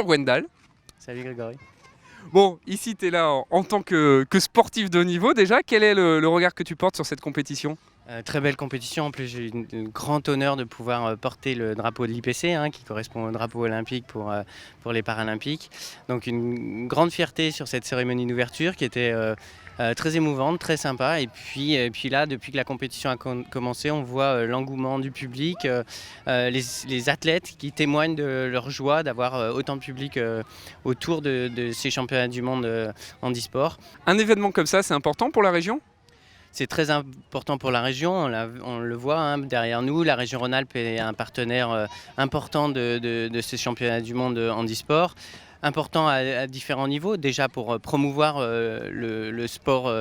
Bonjour Gwendal. Salut Grégory. Bon, ici tu es là en tant que sportif de haut niveau déjà. Quel est le regard que tu portes sur cette compétition ? Très belle compétition, en plus j'ai eu le grand honneur de pouvoir porter le drapeau de l'IPC qui correspond au drapeau olympique pour les Paralympiques. Donc une grande fierté sur cette cérémonie d'ouverture qui était très émouvante, très sympa. Et puis là, depuis que la compétition a commencé, on voit l'engouement du public, les athlètes qui témoignent de leur joie d'avoir autant de public autour de ces championnats du monde handisport. Un événement comme ça, c'est important pour la région ? C'est très important pour la région, on le voit derrière nous. La région Rhône-Alpes est un partenaire important de ces championnats du monde handisport. Important à différents niveaux, déjà pour promouvoir le sport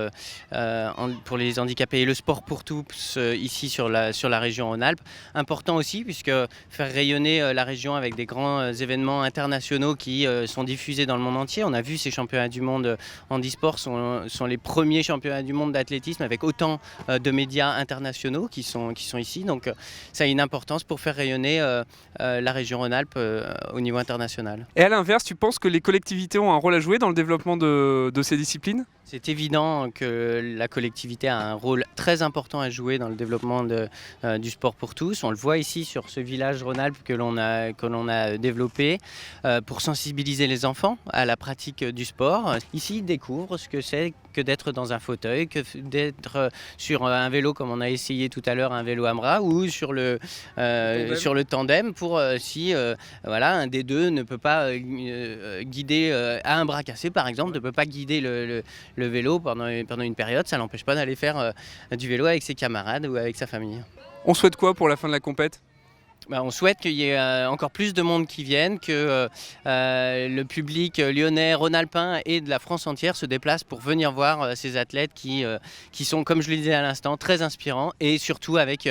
pour les handicapés et le sport pour tous ici sur la région Rhône-Alpes. Important aussi puisque faire rayonner la région avec des grands événements internationaux qui sont diffusés dans le monde entier. On a vu ces championnats du monde handisport sont les premiers championnats du monde d'athlétisme avec autant de médias internationaux qui sont ici. Donc ça a une importance pour faire rayonner la région Rhône-Alpes au niveau international. Et à l'inverse, tu penses que les collectivités ont un rôle à jouer dans le développement de ces disciplines ? C'est évident que la collectivité a un rôle très important à jouer dans le développement du sport pour tous. On le voit ici sur ce village Rhône-Alpes que l'on a développé pour sensibiliser les enfants à la pratique du sport. Ici, ils découvrent ce que c'est que d'être dans un fauteuil, que d'être sur un vélo comme on a essayé tout à l'heure, un vélo à bras, ou sur le tandem pour si un des deux ne peut pas guider à un bras cassé par exemple, ne peut pas guider le vélo pendant une période, ça l'empêche pas d'aller faire du vélo avec ses camarades ou avec sa famille. On souhaite quoi pour la fin de la compète ? On souhaite qu'il y ait encore plus de monde qui vienne, que le public lyonnais, rhône-alpin et de la France entière se déplace pour venir voir ces athlètes qui sont, comme je le disais à l'instant, très inspirants et surtout avec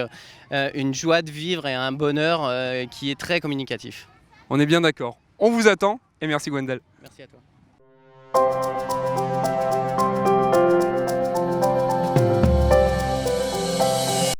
une joie de vivre et un bonheur qui est très communicatif. On est bien d'accord. On vous attend et merci Gwendal. Merci à toi.